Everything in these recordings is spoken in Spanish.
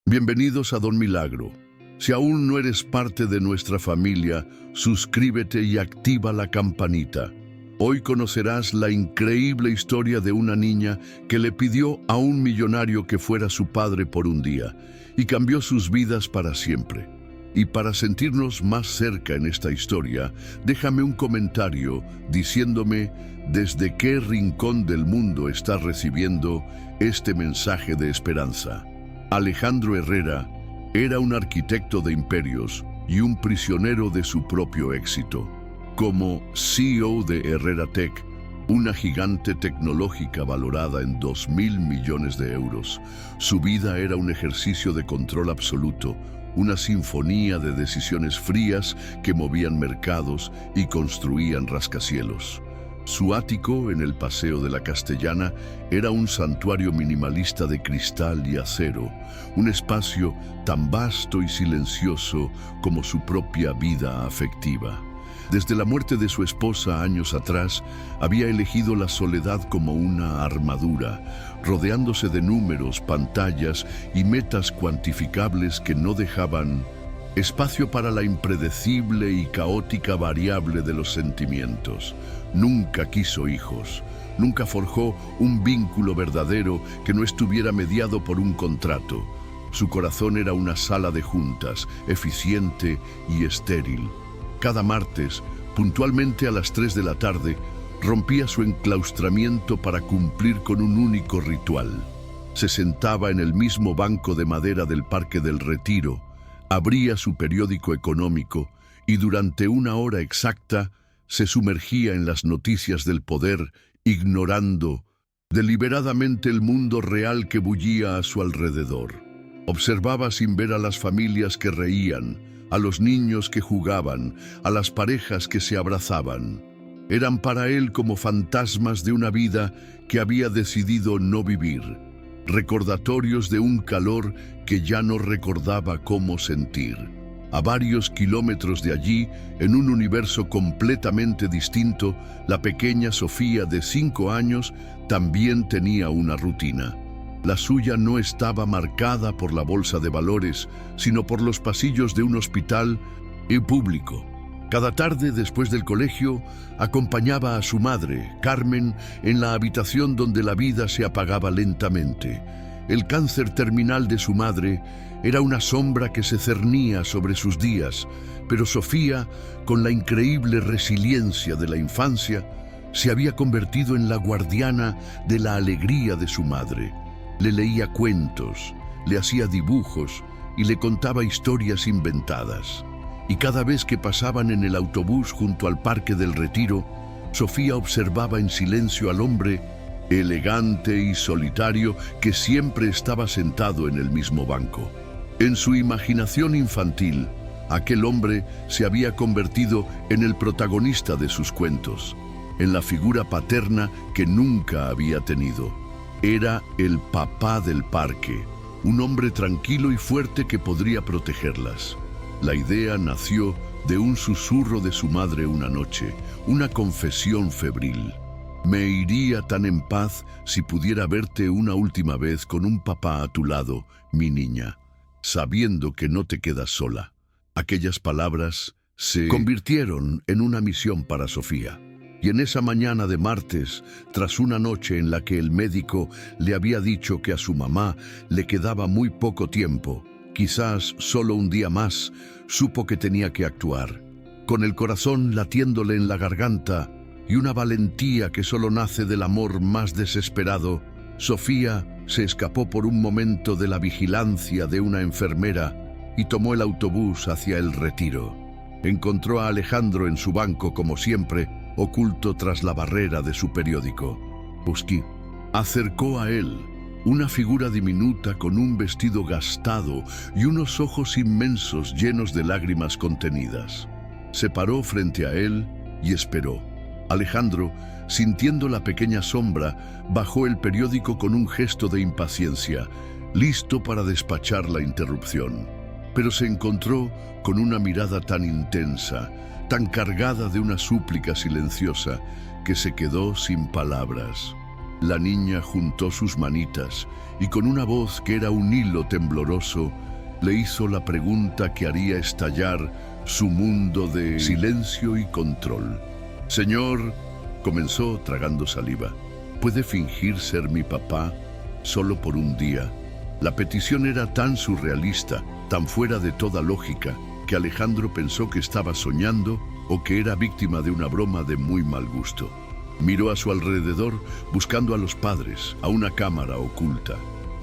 Bienvenidos a Don Milagro. Si aún no eres parte de nuestra familia, suscríbete y activa la campanita. Hoy conocerás la increíble historia de una niña que le pidió a un millonario que fuera su padre por un día y cambió sus vidas para siempre. Y para sentirnos más cerca en esta historia, déjame un comentario diciéndome desde qué rincón del mundo estás recibiendo este mensaje de esperanza. Alejandro Herrera era un arquitecto de imperios y un prisionero de su propio éxito. Como CEO de Herrera Tech, una gigante tecnológica valorada en 2.000 millones de euros, su vida era un ejercicio de control absoluto, una sinfonía de decisiones frías que movían mercados y construían rascacielos. Su ático en el Paseo de la Castellana era un santuario minimalista de cristal y acero, un espacio tan vasto y silencioso como su propia vida afectiva. Desde la muerte de su esposa años atrás, había elegido la soledad como una armadura, rodeándose de números, pantallas y metas cuantificables que no dejaban espacio para la impredecible y caótica variable de los sentimientos. Nunca quiso hijos, nunca forjó un vínculo verdadero que no estuviera mediado por un contrato. Su corazón era una sala de juntas, eficiente y estéril. Cada martes, puntualmente a las 3 de la tarde, rompía su enclaustramiento para cumplir con un único ritual. Se sentaba en el mismo banco de madera del Parque del Retiro, abría su periódico económico y durante una hora exacta se sumergía en las noticias del poder, ignorando deliberadamente el mundo real que bullía a su alrededor. Observaba sin ver a las familias que reían, a los niños que jugaban, a las parejas que se abrazaban. Eran para él como fantasmas de una vida que había decidido no vivir, recordatorios de un calor que ya no recordaba cómo sentir. A varios kilómetros de allí, en un universo completamente distinto, la pequeña Sofía de 5 años también tenía una rutina. La suya no estaba marcada por la bolsa de valores, sino por los pasillos de un hospital y público. Cada tarde, después del colegio, acompañaba a su madre, Carmen, en la habitación donde la vida se apagaba lentamente. El cáncer terminal de su madre era una sombra que se cernía sobre sus días, pero Sofía, con la increíble resiliencia de la infancia, se había convertido en la guardiana de la alegría de su madre. Le leía cuentos, le hacía dibujos y le contaba historias inventadas. Y cada vez que pasaban en el autobús junto al Parque del Retiro, Sofía observaba en silencio al hombre elegante y solitario que siempre estaba sentado en el mismo banco. En su imaginación infantil, aquel hombre se había convertido en el protagonista de sus cuentos, en la figura paterna que nunca había tenido. Era el papá del parque, un hombre tranquilo y fuerte que podría protegerlas. La idea nació de un susurro de su madre una noche, una confesión febril. Me iría tan en paz si pudiera verte una última vez con un papá a tu lado, mi niña, sabiendo que no te quedas sola. Aquellas palabras se convirtieron en una misión para Sofía. Y en esa mañana de martes, tras una noche en la que el médico le había dicho que a su mamá le quedaba muy poco tiempo, quizás solo un día más, supo que tenía que actuar. Con el corazón latiéndole en la garganta y una valentía que solo nace del amor más desesperado, Sofía se escapó por un momento de la vigilancia de una enfermera y tomó el autobús hacia el Retiro. Encontró a Alejandro en su banco como siempre, oculto tras la barrera de su periódico. Busquí. Acercó a él, una figura diminuta con un vestido gastado y unos ojos inmensos llenos de lágrimas contenidas. Se paró frente a él y esperó. Alejandro, sintiendo la pequeña sombra, bajó el periódico con un gesto de impaciencia, listo para despachar la interrupción. Pero se encontró con una mirada tan intensa, tan cargada de una súplica silenciosa, que se quedó sin palabras. La niña juntó sus manitas y con una voz que era un hilo tembloroso, le hizo la pregunta que haría estallar su mundo de silencio y control. «Señor», comenzó tragando saliva, «¿puede fingir ser mi papá solo por un día?» La petición era tan surrealista, tan fuera de toda lógica, que Alejandro pensó que estaba soñando o que era víctima de una broma de muy mal gusto. Miró a su alrededor buscando a los padres, a una cámara oculta.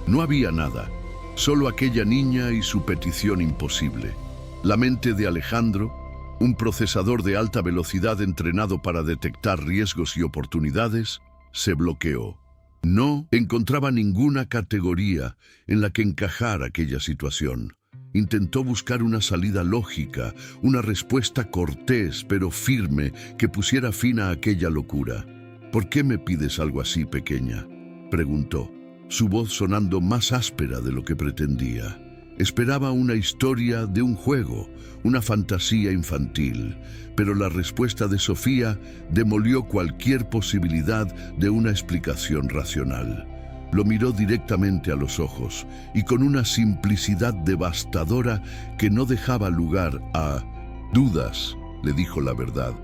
No había nada, solo aquella niña y su petición imposible. La mente de Alejandro, un procesador de alta velocidad entrenado para detectar riesgos y oportunidades, se bloqueó. No encontraba ninguna categoría en la que encajar aquella situación. Intentó buscar una salida lógica, una respuesta cortés pero firme que pusiera fin a aquella locura. «¿Por qué me pides algo así, pequeña?», preguntó, su voz sonando más áspera de lo que pretendía. Esperaba una historia de un juego, una fantasía infantil, pero la respuesta de Sofía demolió cualquier posibilidad de una explicación racional. Lo miró directamente a los ojos y con una simplicidad devastadora que no dejaba lugar a dudas, le dijo la verdad.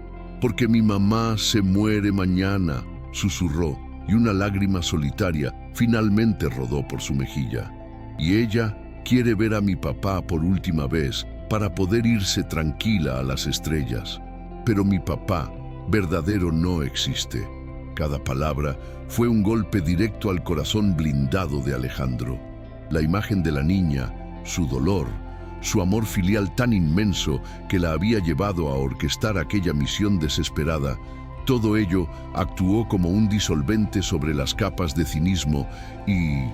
«Porque mi mamá se muere mañana», susurró, y una lágrima solitaria finalmente rodó por su mejilla. «Y ella quiere ver a mi papá por última vez para poder irse tranquila a las estrellas. Pero mi papá verdadero no existe». Cada palabra fue un golpe directo al corazón blindado de Alejandro. La imagen de la niña, su dolor, su amor filial tan inmenso que la había llevado a orquestar aquella misión desesperada, todo ello actuó como un disolvente sobre las capas de cinismo y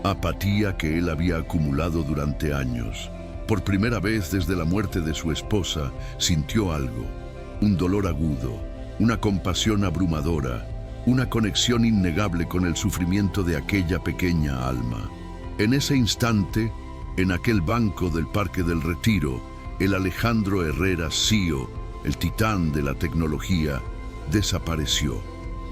apatía que él había acumulado durante años. Por primera vez desde la muerte de su esposa, sintió algo, un dolor agudo, una compasión abrumadora, una conexión innegable con el sufrimiento de aquella pequeña alma. En ese instante, en aquel banco del Parque del Retiro, el Alejandro Herrera CEO, el titán de la tecnología, desapareció.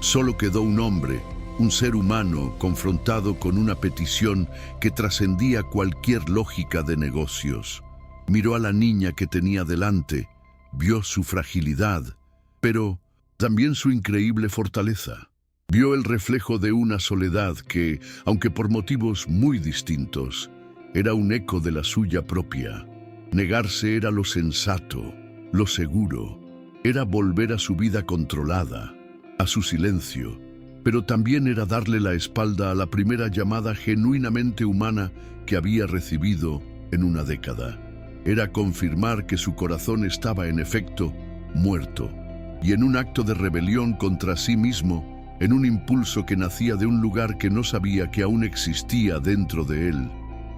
Solo quedó un hombre, un ser humano confrontado con una petición que trascendía cualquier lógica de negocios. Miró a la niña que tenía delante, vio su fragilidad, pero también su increíble fortaleza. Vio el reflejo de una soledad que, aunque por motivos muy distintos, era un eco de la suya propia. Negarse era lo sensato, lo seguro, era volver a su vida controlada, a su silencio, pero también era darle la espalda a la primera llamada genuinamente humana que había recibido en una década. Era confirmar que su corazón estaba en efecto muerto, y en un acto de rebelión contra sí mismo, en un impulso que nacía de un lugar que no sabía que aún existía dentro de él,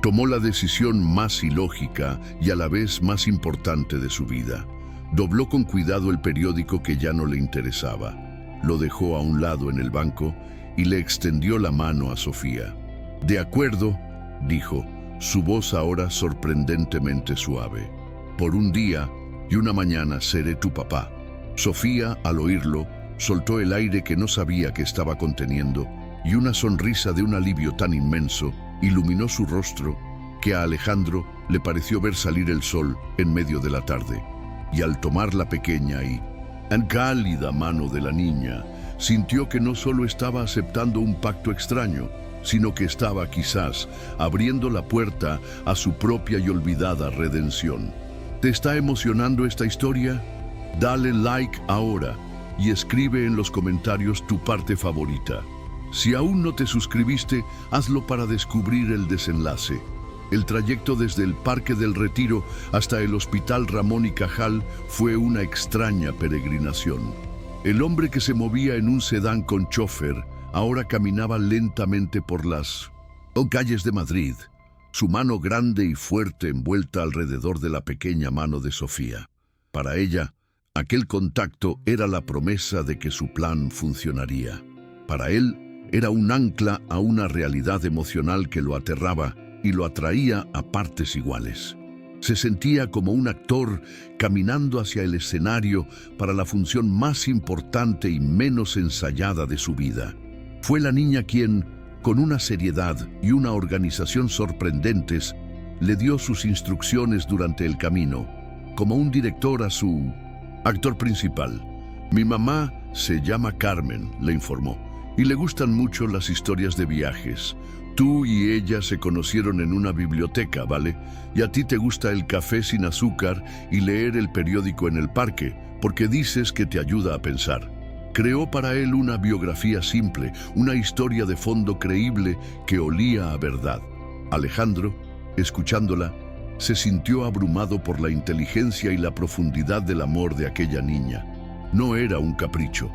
tomó la decisión más ilógica y a la vez más importante de su vida. Dobló con cuidado el periódico que ya no le interesaba, lo dejó a un lado en el banco y le extendió la mano a Sofía. «De acuerdo», dijo, su voz ahora sorprendentemente suave. «Por un día y una mañana seré tu papá». Sofía, al oírlo, soltó el aire que no sabía que estaba conteniendo y una sonrisa de un alivio tan inmenso iluminó su rostro que a Alejandro le pareció ver salir el sol en medio de la tarde. Y al tomar la pequeña y cálida mano de la niña, sintió que no solo estaba aceptando un pacto extraño, sino que estaba quizás abriendo la puerta a su propia y olvidada redención. ¿Te está emocionando esta historia? Dale like ahora y escribe en los comentarios tu parte favorita. Si aún no te suscribiste, hazlo para descubrir el desenlace. El trayecto desde el Parque del Retiro hasta el Hospital Ramón y Cajal fue una extraña peregrinación. El hombre que se movía en un sedán con chofer ahora caminaba lentamente por las calles de Madrid, su mano grande y fuerte envuelta alrededor de la pequeña mano de Sofía. Para ella, aquel contacto era la promesa de que su plan funcionaría. Para él, era un ancla a una realidad emocional que lo aterraba y lo atraía a partes iguales. Se sentía como un actor caminando hacia el escenario para la función más importante y menos ensayada de su vida. Fue la niña quien, con una seriedad y una organización sorprendentes, le dio sus instrucciones durante el camino, como un director a su actor principal. Mi mamá se llama Carmen, le informó, y le gustan mucho las historias de viajes. Tú y ella se conocieron en una biblioteca, ¿vale? Y a ti te gusta el café sin azúcar y leer el periódico en el parque, porque dices que te ayuda a pensar. Creó para él una biografía simple, una historia de fondo creíble que olía a verdad. Alejandro, escuchándola, se sintió abrumado por la inteligencia y la profundidad del amor de aquella niña. No era un capricho,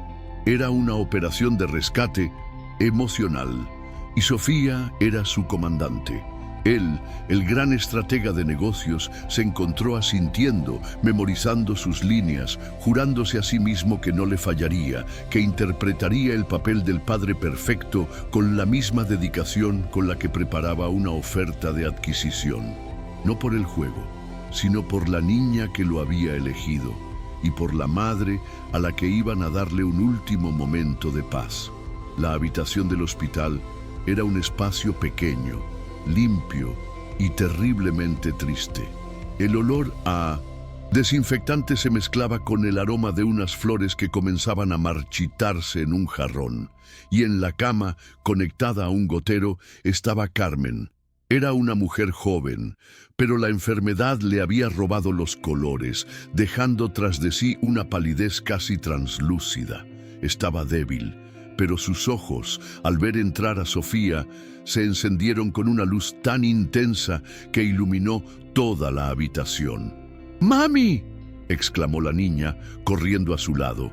era una operación de rescate emocional. Y Sofía era su comandante. Él, el gran estratega de negocios, se encontró asintiendo, memorizando sus líneas, jurándose a sí mismo que no le fallaría, que interpretaría el papel del padre perfecto con la misma dedicación con la que preparaba una oferta de adquisición. No por el juego, sino por la niña que lo había elegido y por la madre a la que iban a darle un último momento de paz. La habitación del hospital era un espacio pequeño, limpio y terriblemente triste. El olor a desinfectante se mezclaba con el aroma de unas flores que comenzaban a marchitarse en un jarrón. Y en la cama, conectada a un gotero, estaba Carmen. Era una mujer joven, pero la enfermedad le había robado los colores, dejando tras de sí una palidez casi translúcida. Estaba débil, pero sus ojos, al ver entrar a Sofía, se encendieron con una luz tan intensa que iluminó toda la habitación. ¡Mami!, exclamó la niña, corriendo a su lado.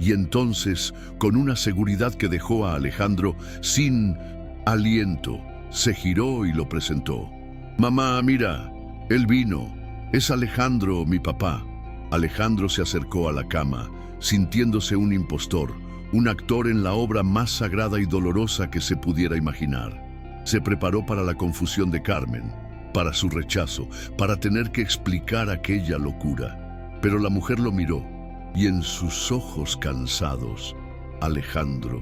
Y entonces, con una seguridad que dejó a Alejandro sin aliento, se giró y lo presentó. «Mamá, mira, él vino. Es Alejandro, mi papá». Alejandro se acercó a la cama, sintiéndose un impostor, un actor en la obra más sagrada y dolorosa que se pudiera imaginar. Se preparó para la confusión de Carmen, para su rechazo, para tener que explicar aquella locura. Pero la mujer lo miró, y en sus ojos cansados, Alejandro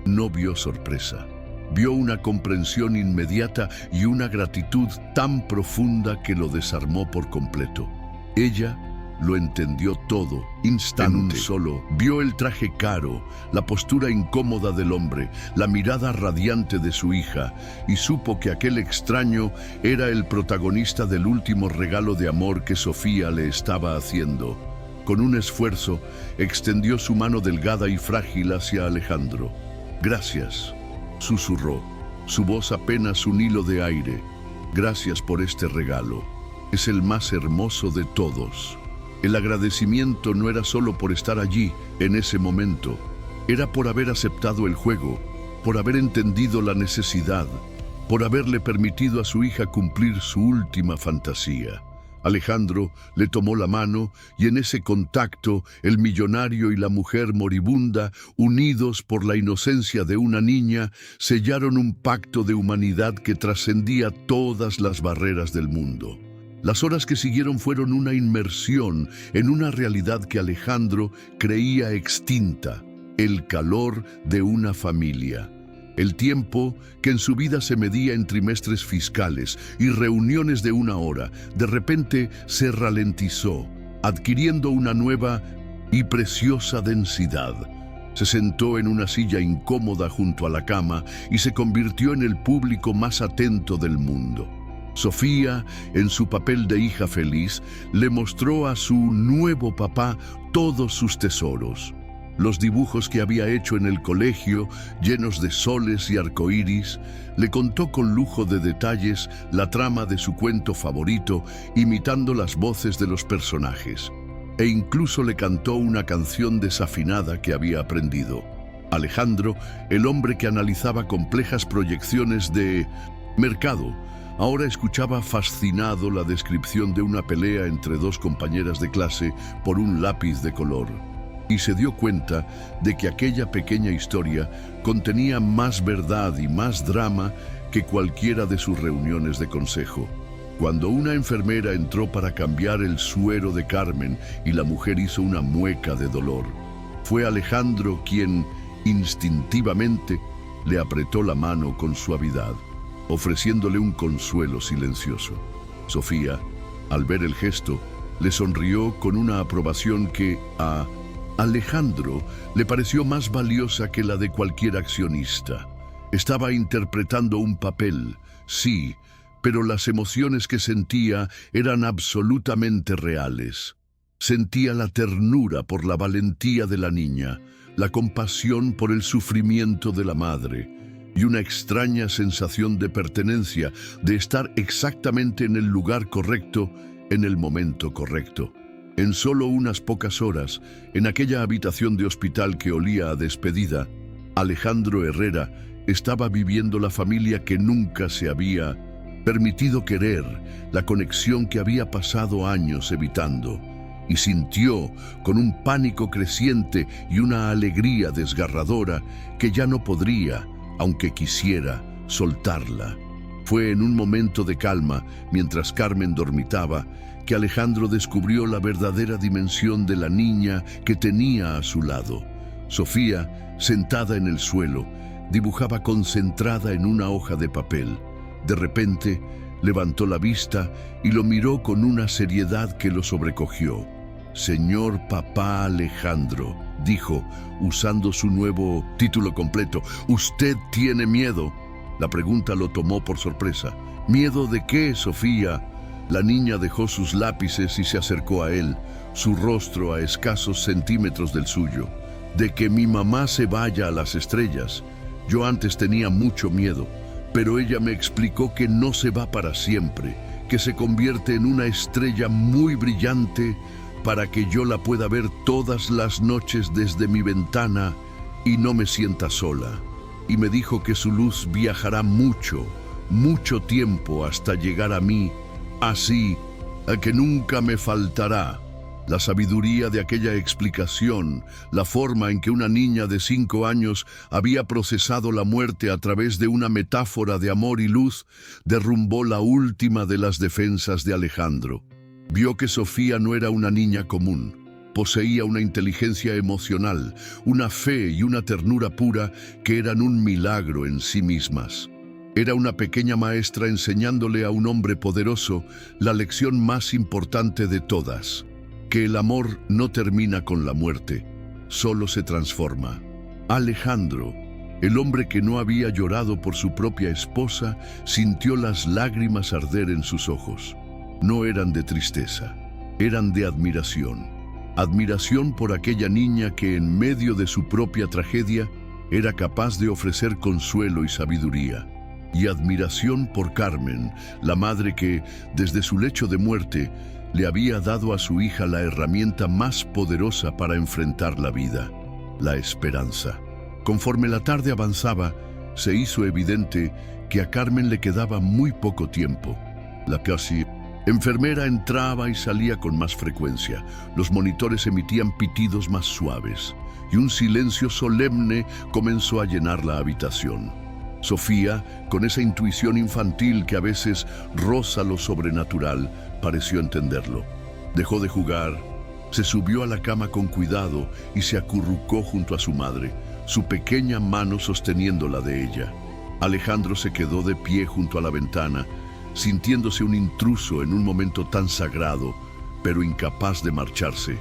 no vio sorpresa. Vio una comprensión inmediata y una gratitud tan profunda que lo desarmó por completo. Ella lo entendió todo, instante. En un solo, vio el traje caro, la postura incómoda del hombre, la mirada radiante de su hija, y supo que aquel extraño era el protagonista del último regalo de amor que Sofía le estaba haciendo. Con un esfuerzo, extendió su mano delgada y frágil hacia Alejandro. «Gracias», susurró, su voz apenas un hilo de aire. «Gracias por este regalo. Es el más hermoso de todos». El agradecimiento no era solo por estar allí, en ese momento. Era por haber aceptado el juego, por haber entendido la necesidad, por haberle permitido a su hija cumplir su última fantasía. Alejandro le tomó la mano y en ese contacto el millonario y la mujer moribunda, unidos por la inocencia de una niña, sellaron un pacto de humanidad que trascendía todas las barreras del mundo. Las horas que siguieron fueron una inmersión en una realidad que Alejandro creía extinta, el calor de una familia. El tiempo, que en su vida se medía en trimestres fiscales y reuniones de una hora, de repente se ralentizó, adquiriendo una nueva y preciosa densidad. Se sentó en una silla incómoda junto a la cama y se convirtió en el público más atento del mundo. Sofía, en su papel de hija feliz, le mostró a su nuevo papá todos sus tesoros. Los dibujos que había hecho en el colegio, llenos de soles y arcoíris, le contó con lujo de detalles la trama de su cuento favorito, imitando las voces de los personajes. E incluso le cantó una canción desafinada que había aprendido. Alejandro, el hombre que analizaba complejas proyecciones de mercado, ahora escuchaba fascinado la descripción de una pelea entre dos compañeras de clase por un lápiz de color. Y se dio cuenta de que aquella pequeña historia contenía más verdad y más drama que cualquiera de sus reuniones de consejo. Cuando una enfermera entró para cambiar el suero de Carmen y la mujer hizo una mueca de dolor, fue Alejandro quien, instintivamente, le apretó la mano con suavidad, ofreciéndole un consuelo silencioso. Sofía, al ver el gesto, le sonrió con una aprobación que a Alejandro le pareció más valiosa que la de cualquier accionista. Estaba interpretando un papel, sí, pero las emociones que sentía eran absolutamente reales. Sentía la ternura por la valentía de la niña, la compasión por el sufrimiento de la madre y una extraña sensación de pertenencia, de estar exactamente en el lugar correcto, en el momento correcto. En solo unas pocas horas, en aquella habitación de hospital que olía a despedida, Alejandro Herrera estaba viviendo la familia que nunca se había permitido querer, la conexión que había pasado años evitando, y sintió, con un pánico creciente y una alegría desgarradora, que ya no podría, aunque quisiera, soltarla. Fue en un momento de calma, mientras Carmen dormitaba, que Alejandro descubrió la verdadera dimensión de la niña que tenía a su lado. Sofía, sentada en el suelo, dibujaba concentrada en una hoja de papel. De repente, levantó la vista y lo miró con una seriedad que lo sobrecogió. «Señor papá Alejandro», dijo, usando su nuevo título completo, «¿usted tiene miedo?». La pregunta lo tomó por sorpresa. «¿Miedo de qué, Sofía?». La niña dejó sus lápices y se acercó a él, su rostro a escasos centímetros del suyo. «De que mi mamá se vaya a las estrellas. Yo antes tenía mucho miedo, pero ella me explicó que no se va para siempre, que se convierte en una estrella muy brillante para que yo la pueda ver todas las noches desde mi ventana y no me sienta sola. Y me dijo que su luz viajará mucho, mucho tiempo hasta llegar a mí, así a que nunca me faltará». La sabiduría de aquella explicación, la forma en que una niña de 5 años había procesado la muerte a través de una metáfora de amor y luz, derrumbó la última de las defensas de Alejandro. Vio que Sofía no era una niña común. Poseía una inteligencia emocional, una fe y una ternura pura que eran un milagro en sí mismas. Era una pequeña maestra enseñándole a un hombre poderoso la lección más importante de todas: que el amor no termina con la muerte, solo se transforma. Alejandro, el hombre que no había llorado por su propia esposa, sintió las lágrimas arder en sus ojos. No eran de tristeza, eran de admiración. Admiración por aquella niña que en medio de su propia tragedia era capaz de ofrecer consuelo y sabiduría. Y admiración por Carmen, la madre que, desde su lecho de muerte, le había dado a su hija la herramienta más poderosa para enfrentar la vida: la esperanza. Conforme la tarde avanzaba, se hizo evidente que a Carmen le quedaba muy poco tiempo. La casi enfermera entraba y salía con más frecuencia. Los monitores emitían pitidos más suaves, y un silencio solemne comenzó a llenar la habitación. Sofía, con esa intuición infantil que a veces roza lo sobrenatural, pareció entenderlo. Dejó de jugar, se subió a la cama con cuidado y se acurrucó junto a su madre, su pequeña mano sosteniendo la de ella. Alejandro se quedó de pie junto a la ventana, sintiéndose un intruso en un momento tan sagrado, pero incapaz de marcharse.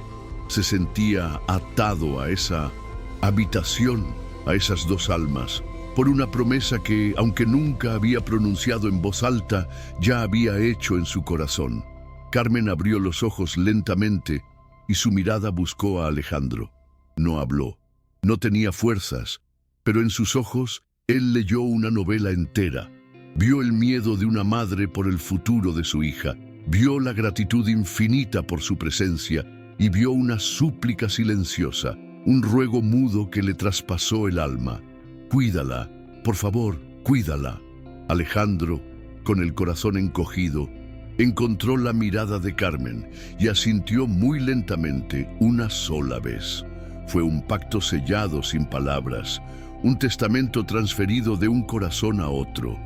Se sentía atado a esa habitación, a esas dos almas, por una promesa que, aunque nunca había pronunciado en voz alta, ya había hecho en su corazón. Carmen abrió los ojos lentamente y su mirada buscó a Alejandro. No habló, no tenía fuerzas, pero en sus ojos él leyó una novela entera. Vio el miedo de una madre por el futuro de su hija, vio la gratitud infinita por su presencia y vio una súplica silenciosa, un ruego mudo que le traspasó el alma. «Cuídala, por favor, cuídala». Alejandro, con el corazón encogido, encontró la mirada de Carmen y asintió muy lentamente una sola vez. Fue un pacto sellado sin palabras, un testamento transferido de un corazón a otro.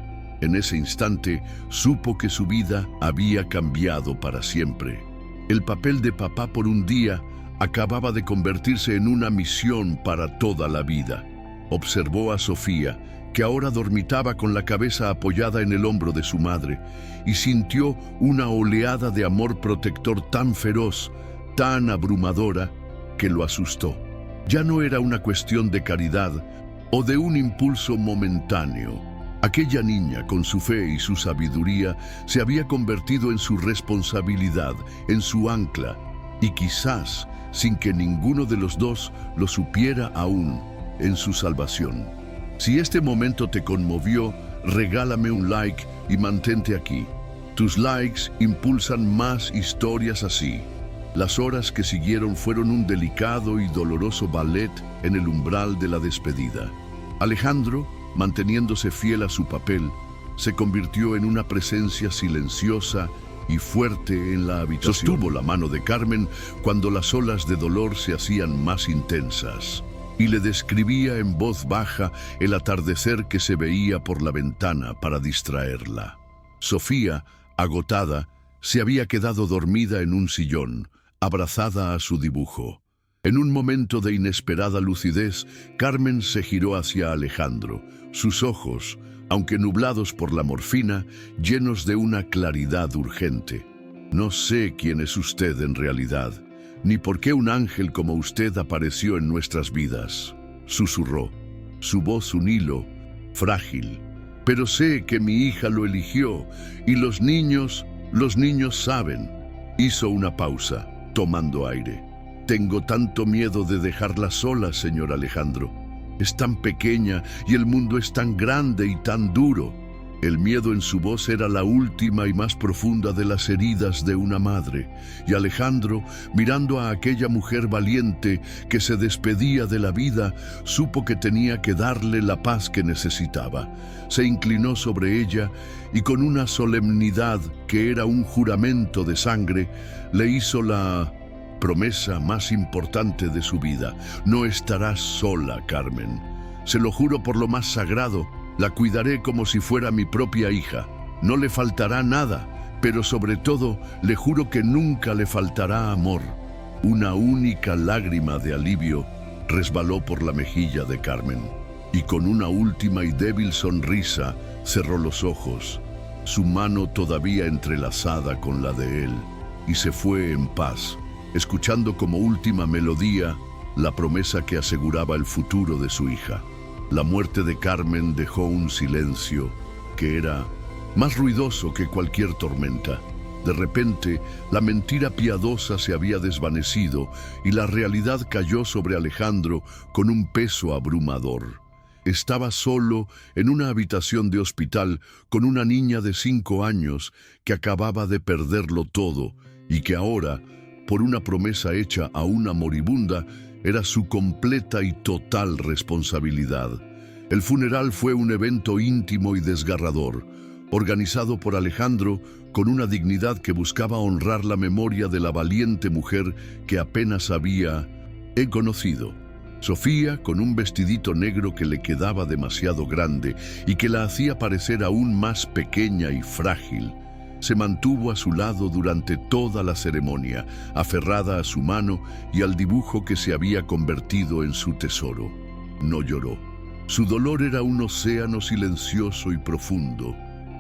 En ese instante supo que su vida había cambiado para siempre. El papel de papá por un día acababa de convertirse en una misión para toda la vida. Observó a Sofía, que ahora dormitaba con la cabeza apoyada en el hombro de su madre, y sintió una oleada de amor protector tan feroz, tan abrumadora, que lo asustó. Ya no era una cuestión de caridad o de un impulso momentáneo. Aquella niña, con su fe y su sabiduría, se había convertido en su responsabilidad, en su ancla, y quizás, sin que ninguno de los dos lo supiera aún, en su salvación. Si este momento te conmovió, regálame un like y mantente aquí. Tus likes impulsan más historias así. Las horas que siguieron fueron un delicado y doloroso ballet en el umbral de la despedida. Alejandro, manteniéndose fiel a su papel, se convirtió en una presencia silenciosa y fuerte en la habitación. Sostuvo la mano de Carmen cuando las olas de dolor se hacían más intensas y le describía en voz baja el atardecer que se veía por la ventana para distraerla. Sofía, agotada, se había quedado dormida en un sillón, abrazada a su dibujo. En un momento de inesperada lucidez, Carmen se giró hacia Alejandro, sus ojos, aunque nublados por la morfina, llenos de una claridad urgente. No sé quién es usted en realidad, ni por qué un ángel como usted apareció en nuestras vidas, susurró, su voz un hilo, frágil. Pero sé que mi hija lo eligió, y los niños saben. Hizo una pausa, tomando aire. Tengo tanto miedo de dejarla sola, señor Alejandro. Es tan pequeña y el mundo es tan grande y tan duro. El miedo en su voz era la última y más profunda de las heridas de una madre. Y Alejandro, mirando a aquella mujer valiente que se despedía de la vida, supo que tenía que darle la paz que necesitaba. Se inclinó sobre ella y con una solemnidad que era un juramento de sangre, le hizo la promesa más importante de su vida. No estarás sola, Carmen. Se lo juro por lo más sagrado. La cuidaré como si fuera mi propia hija. No le faltará nada, pero sobre todo le juro que nunca le faltará amor. Una única lágrima de alivio resbaló por la mejilla de Carmen, y con una última y débil sonrisa cerró los ojos, su mano todavía entrelazada con la de él, y se fue en paz, escuchando como última melodía la promesa que aseguraba el futuro de su hija. La muerte de Carmen dejó un silencio que era más ruidoso que cualquier tormenta. De repente, la mentira piadosa se había desvanecido y la realidad cayó sobre Alejandro con un peso abrumador. Estaba solo en una habitación de hospital con una niña de 5 años que acababa de perderlo todo y que ahora, por una promesa hecha a una moribunda, era su completa y total responsabilidad. El funeral fue un evento íntimo y desgarrador, organizado por Alejandro con una dignidad que buscaba honrar la memoria de la valiente mujer que apenas había conocido. Sofía, con un vestidito negro que le quedaba demasiado grande y que la hacía parecer aún más pequeña y frágil, se mantuvo a su lado durante toda la ceremonia, aferrada a su mano y al dibujo que se había convertido en su tesoro. No lloró. Su dolor era un océano silencioso y profundo,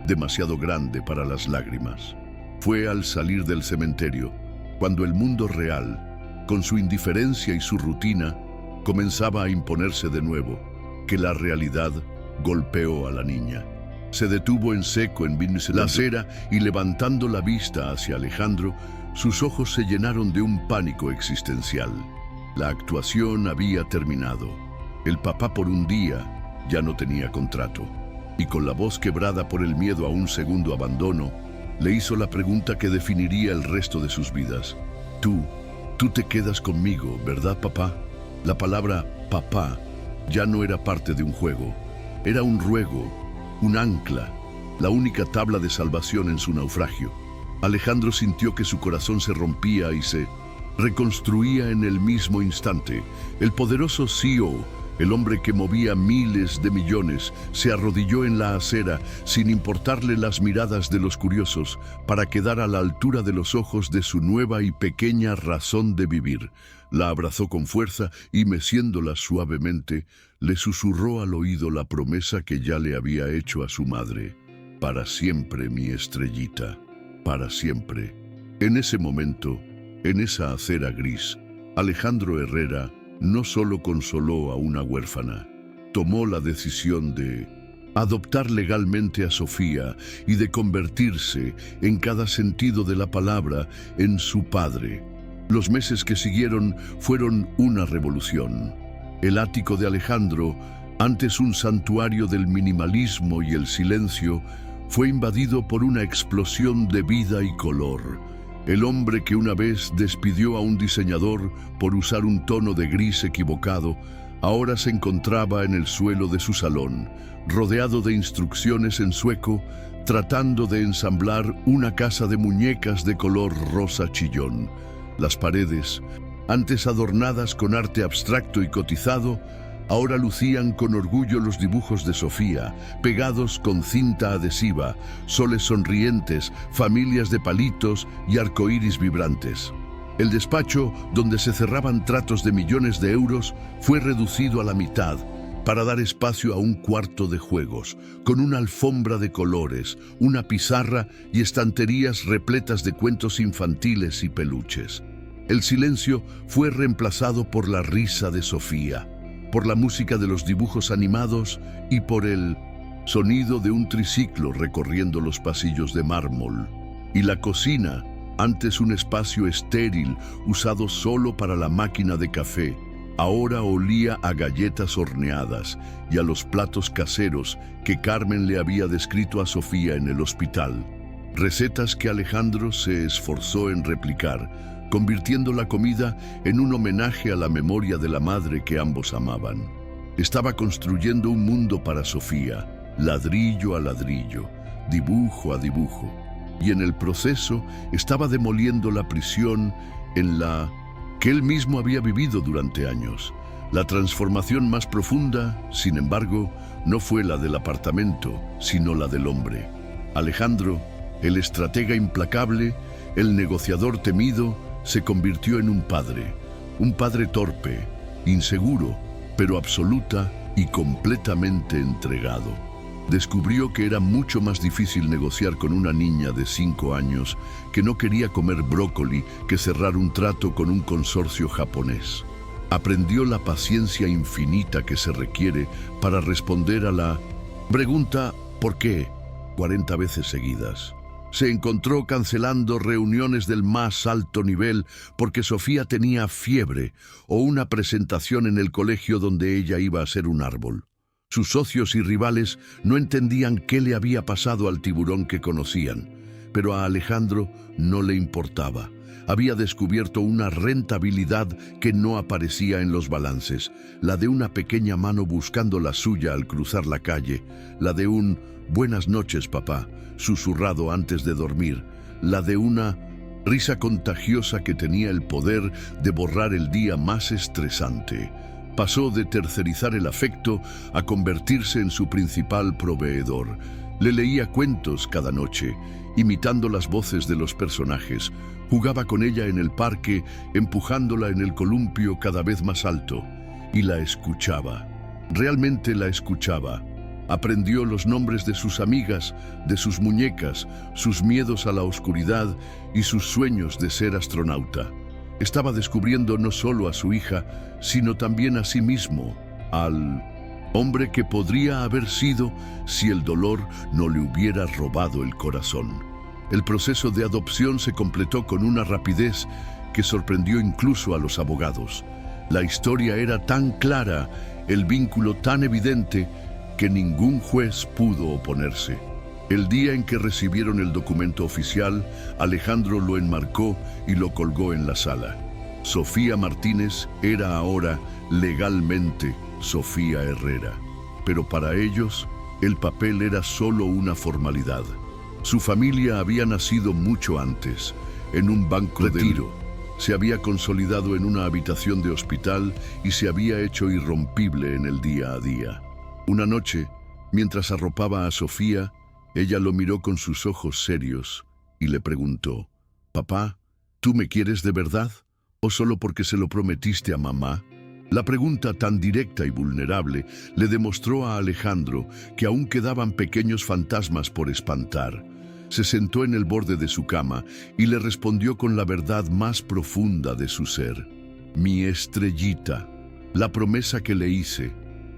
demasiado grande para las lágrimas. Fue al salir del cementerio, cuando el mundo real, con su indiferencia y su rutina, comenzaba a imponerse de nuevo, que la realidad golpeó a la niña. Se detuvo en seco en la acera y levantando la vista hacia Alejandro, sus ojos se llenaron de un pánico existencial. La actuación había terminado. El papá por un día ya no tenía contrato. Y con la voz quebrada por el miedo a un segundo abandono, le hizo la pregunta que definiría el resto de sus vidas. Tú te quedas conmigo, ¿verdad, papá? La palabra papá ya no era parte de un juego. Era un ruego, un ancla, la única tabla de salvación en su naufragio. Alejandro sintió que su corazón se rompía y se reconstruía en el mismo instante. El poderoso CEO El hombre que movía miles de millones se arrodilló en la acera sin importarle las miradas de los curiosos para quedar a la altura de los ojos de su nueva y pequeña razón de vivir. La abrazó con fuerza y, meciéndola suavemente, le susurró al oído la promesa que ya le había hecho a su madre. Para siempre, mi estrellita, para siempre. En ese momento, en esa acera gris, Alejandro Herrera no solo consoló a una huérfana, tomó la decisión de adoptar legalmente a Sofía y de convertirse, en cada sentido de la palabra, en su padre. Los meses que siguieron fueron una revolución. El ático de Alejandro, antes un santuario del minimalismo y el silencio, fue invadido por una explosión de vida y color. El hombre que una vez despidió a un diseñador por usar un tono de gris equivocado, ahora se encontraba en el suelo de su salón, rodeado de instrucciones en sueco, tratando de ensamblar una casa de muñecas de color rosa chillón. Las paredes, antes adornadas con arte abstracto y cotizado, ahora lucían con orgullo los dibujos de Sofía, pegados con cinta adhesiva, soles sonrientes, familias de palitos y arcoíris vibrantes. El despacho, donde se cerraban tratos de millones de euros, fue reducido a la mitad para dar espacio a un cuarto de juegos, con una alfombra de colores, una pizarra y estanterías repletas de cuentos infantiles y peluches. El silencio fue reemplazado por la risa de Sofía, por la música de los dibujos animados y por el sonido de un triciclo recorriendo los pasillos de mármol. Y la cocina, antes un espacio estéril usado solo para la máquina de café, ahora olía a galletas horneadas y a los platos caseros que Carmen le había descrito a Sofía en el hospital. Recetas que Alejandro se esforzó en replicar, convirtiendo la comida en un homenaje a la memoria de la madre que ambos amaban. Estaba construyendo un mundo para Sofía, ladrillo a ladrillo, dibujo a dibujo, y en el proceso estaba demoliendo la prisión en la que él mismo había vivido durante años. La transformación más profunda, sin embargo, no fue la del apartamento, sino la del hombre. Alejandro, el estratega implacable, el negociador temido, se convirtió en un padre torpe, inseguro, pero absoluta y completamente entregado. Descubrió que era mucho más difícil negociar con una niña de 5 años que no quería comer brócoli que cerrar un trato con un consorcio japonés. Aprendió la paciencia infinita que se requiere para responder a la pregunta ¿por qué? 40 veces seguidas. Se encontró cancelando reuniones del más alto nivel porque Sofía tenía fiebre o una presentación en el colegio donde ella iba a ser un árbol. Sus socios y rivales no entendían qué le había pasado al tiburón que conocían, pero a Alejandro no le importaba. Había descubierto una rentabilidad que no aparecía en los balances, la de una pequeña mano buscando la suya al cruzar la calle, la de un «buenas noches, papá», susurrado antes de dormir, la de una risa contagiosa que tenía el poder de borrar el día más estresante. Pasó de tercerizar el afecto a convertirse en su principal proveedor. Le leía cuentos cada noche, imitando las voces de los personajes. Jugaba con ella en el parque, empujándola en el columpio cada vez más alto. Y la escuchaba. Realmente la escuchaba. Aprendió los nombres de sus amigas, de sus muñecas, sus miedos a la oscuridad y sus sueños de ser astronauta. Estaba descubriendo no solo a su hija, sino también a sí mismo, al hombre que podría haber sido si el dolor no le hubiera robado el corazón. El proceso de adopción se completó con una rapidez que sorprendió incluso a los abogados. La historia era tan clara, el vínculo tan evidente, que ningún juez pudo oponerse. El día en que recibieron el documento oficial, Alejandro lo enmarcó y lo colgó en la sala. Sofía Martínez era ahora legalmente Sofía Herrera, pero para ellos el papel era solo una formalidad. Su familia había nacido mucho antes, en un banco de retiro, se había consolidado en una habitación de hospital y se había hecho irrompible en el día a día. Una noche, mientras arropaba a Sofía, ella lo miró con sus ojos serios y le preguntó: «Papá, ¿tú me quieres de verdad o solo porque se lo prometiste a mamá?». La pregunta tan directa y vulnerable le demostró a Alejandro que aún quedaban pequeños fantasmas por espantar. Se sentó en el borde de su cama y le respondió con la verdad más profunda de su ser: «Mi estrellita, la promesa que le hice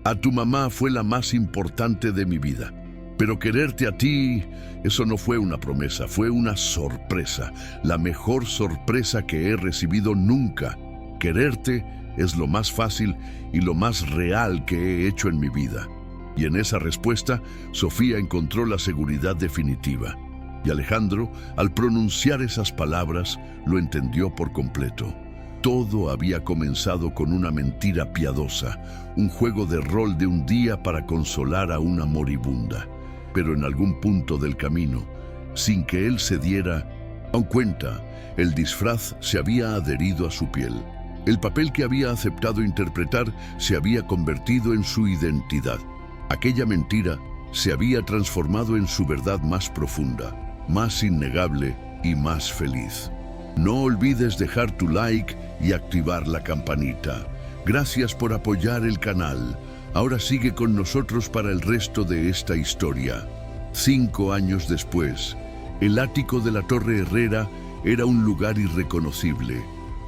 a tu mamá fue la más importante de mi vida. Pero quererte a ti, eso no fue una promesa, fue una sorpresa, la mejor sorpresa que he recibido nunca. Quererte es lo más fácil y lo más real que he hecho en mi vida». Y en esa respuesta, Sofía encontró la seguridad definitiva. Y Alejandro, al pronunciar esas palabras, lo entendió por completo. Todo había comenzado con una mentira piadosa, un juego de rol de un día para consolar a una moribunda. Pero en algún punto del camino, sin que él se diera cuenta, el disfraz se había adherido a su piel. El papel que había aceptado interpretar se había convertido en su identidad. Aquella mentira se había transformado en su verdad más profunda, más innegable y más feliz. No olvides dejar tu like y activar la campanita. Gracias por apoyar el canal. Ahora sigue con nosotros para el resto de esta historia. 5 años después, el ático de la Torre Herrera era un lugar irreconocible.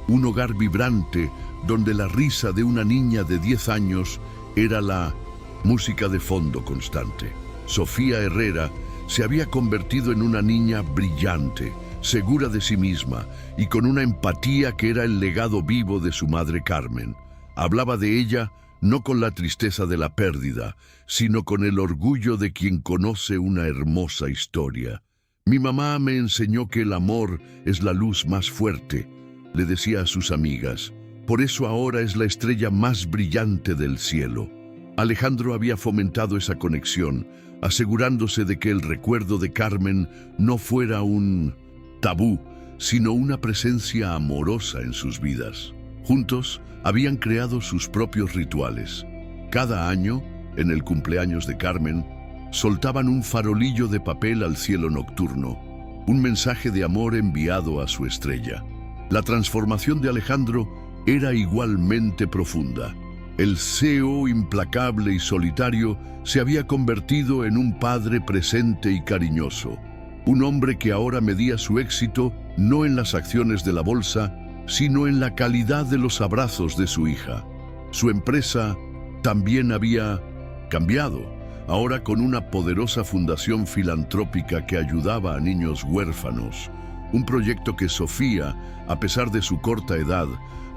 Un hogar vibrante donde la risa de una niña de 10 años era la música de fondo constante. Sofía Herrera se había convertido en una niña brillante, segura de sí misma y con una empatía que era el legado vivo de su madre Carmen. Hablaba de ella no con la tristeza de la pérdida, sino con el orgullo de quien conoce una hermosa historia. «Mi mamá me enseñó que el amor es la luz más fuerte», le decía a sus amigas. «Por eso ahora es la estrella más brillante del cielo». Alejandro había fomentado esa conexión, asegurándose de que el recuerdo de Carmen no fuera un tabú, sino una presencia amorosa en sus vidas. Juntos habían creado sus propios rituales. Cada año, en el cumpleaños de Carmen, soltaban un farolillo de papel al cielo nocturno, un mensaje de amor enviado a su estrella. La transformación de Alejandro era igualmente profunda. El CEO implacable y solitario se había convertido en un padre presente y cariñoso. Un hombre que ahora medía su éxito no en las acciones de la bolsa, sino en la calidad de los abrazos de su hija. Su empresa también había cambiado, ahora con una poderosa fundación filantrópica que ayudaba a niños huérfanos. Un proyecto que Sofía, a pesar de su corta edad,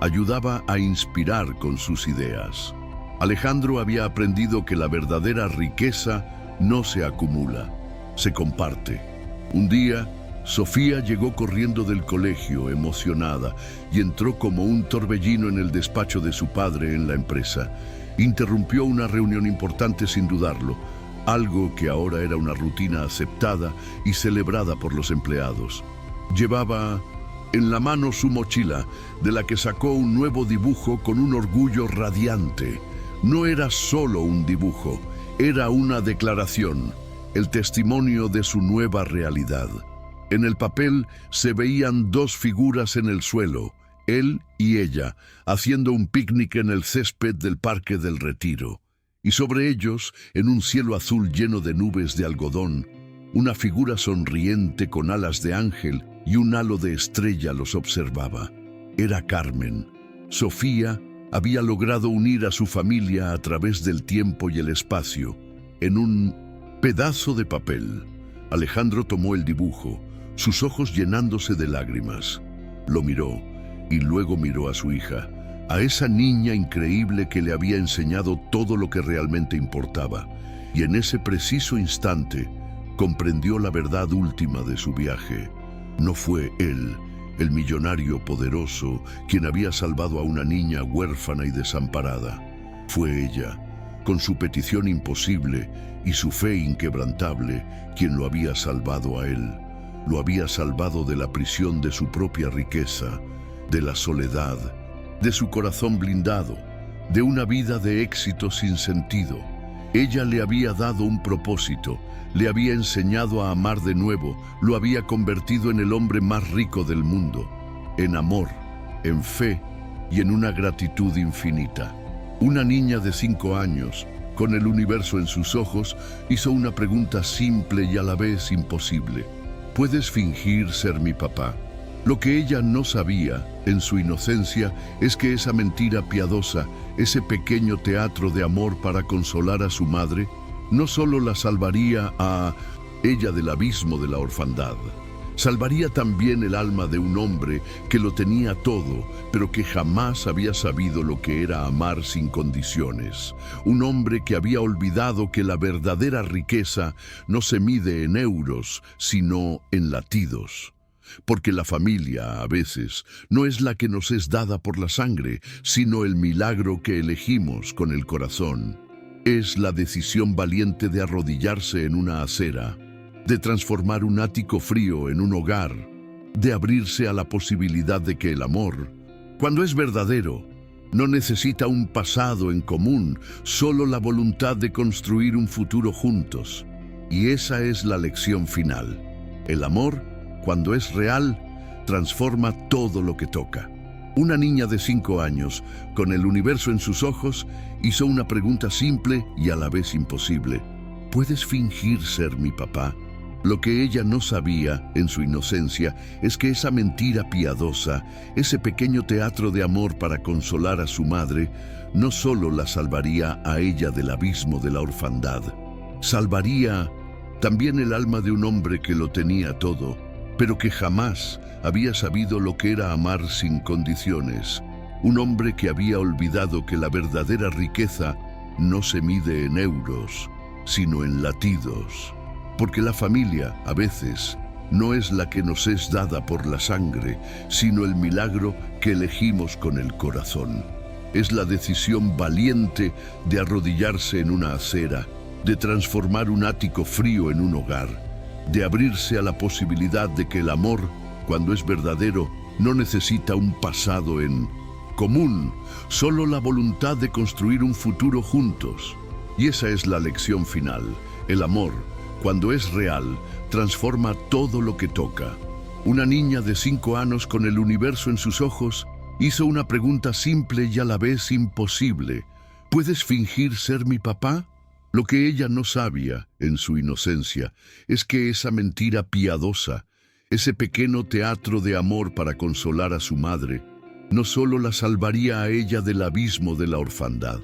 ayudaba a inspirar con sus ideas. Alejandro había aprendido que la verdadera riqueza no se acumula, se comparte. Un día, Sofía llegó corriendo del colegio, emocionada, y entró como un torbellino en el despacho de su padre en la empresa. Interrumpió una reunión importante sin dudarlo, algo que ahora era una rutina aceptada y celebrada por los empleados. Llevaba en la mano su mochila, de la que sacó un nuevo dibujo con un orgullo radiante. No era solo un dibujo, era una declaración, el testimonio de su nueva realidad. En el papel se veían 2 figuras en el suelo, él y ella, haciendo un picnic en el césped del Parque del Retiro. Y sobre ellos, en un cielo azul lleno de nubes de algodón, una figura sonriente con alas de ángel y un halo de estrella los observaba. Era Carmen. Sofía había logrado unir a su familia a través del tiempo y el espacio, en un pedazo de papel. Alejandro tomó el dibujo, sus ojos llenándose de lágrimas. Lo miró y luego miró a su hija, a esa niña increíble que le había enseñado todo lo que realmente importaba. Y en ese preciso instante comprendió la verdad última de su viaje. No fue él, el millonario poderoso, quien había salvado a una niña huérfana y desamparada. Fue ella, con su petición imposible y su fe inquebrantable, quien lo había salvado a él. Lo había salvado de la prisión de su propia riqueza, de la soledad, de su corazón blindado, de una vida de éxito sin sentido. Ella le había dado un propósito, le había enseñado a amar de nuevo, lo había convertido en el hombre más rico del mundo, en amor, en fe y en una gratitud infinita. Una niña de 5 años, con el universo en sus ojos, hizo una pregunta simple y a la vez imposible. ¿Puedes fingir ser mi papá? Lo que ella no sabía, en su inocencia, es que esa mentira piadosa, ese pequeño teatro de amor para consolar a su madre, no solo la salvaría a ella del abismo de la orfandad, salvaría también el alma de un hombre que lo tenía todo, pero que jamás había sabido lo que era amar sin condiciones. Un hombre que había olvidado que la verdadera riqueza no se mide en euros, sino en latidos. Porque la familia, a veces, no es la que nos es dada por la sangre, sino el milagro que elegimos con el corazón. Es la decisión valiente de arrodillarse en una acera, de transformar un ático frío en un hogar, de abrirse a la posibilidad de que el amor, cuando es verdadero, no necesita un pasado en común, solo la voluntad de construir un futuro juntos. Y esa es la lección final. El amor, cuando es real, transforma todo lo que toca. Una niña de 5 años, con el universo en sus ojos, hizo una pregunta simple y a la vez imposible. ¿Puedes fingir ser mi papá? Lo que ella no sabía, en su inocencia, es que esa mentira piadosa, ese pequeño teatro de amor para consolar a su madre, no solo la salvaría a ella del abismo de la orfandad, salvaría también el alma de un hombre que lo tenía todo, pero que jamás había sabido lo que era amar sin condiciones. Un hombre que había olvidado que la verdadera riqueza no se mide en euros, sino en latidos. Porque la familia, a veces, no es la que nos es dada por la sangre, sino el milagro que elegimos con el corazón. Es la decisión valiente de arrodillarse en una acera, de transformar un ático frío en un hogar, de abrirse a la posibilidad de que el amor, cuando es verdadero, no necesita un pasado en común, solo la voluntad de construir un futuro juntos. Y esa es la lección final. El amor, cuando es real, transforma todo lo que toca. Una niña de 5 años con el universo en sus ojos hizo una pregunta simple y a la vez imposible. ¿Puedes fingir ser mi papá? Lo que ella no sabía, en su inocencia, es que esa mentira piadosa, ese pequeño teatro de amor para consolar a su madre, no solo la salvaría a ella del abismo de la orfandad,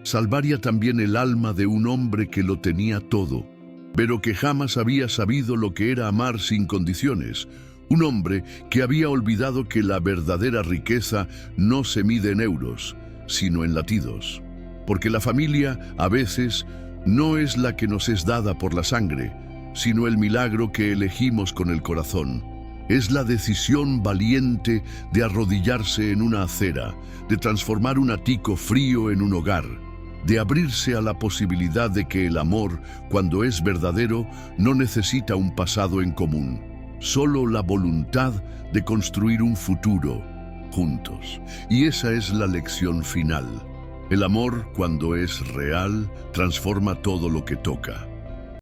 salvaría también el alma de un hombre que lo tenía todo, pero que jamás había sabido lo que era amar sin condiciones. Un hombre que había olvidado que la verdadera riqueza no se mide en euros, sino en latidos. Porque la familia, a veces, no es la que nos es dada por la sangre, sino el milagro que elegimos con el corazón. Es la decisión valiente de arrodillarse en una acera, de transformar un ático frío en un hogar, de abrirse a la posibilidad de que el amor, cuando es verdadero, no necesita un pasado en común, solo la voluntad de construir un futuro juntos. Y esa es la lección final. El amor, cuando es real, transforma todo lo que toca.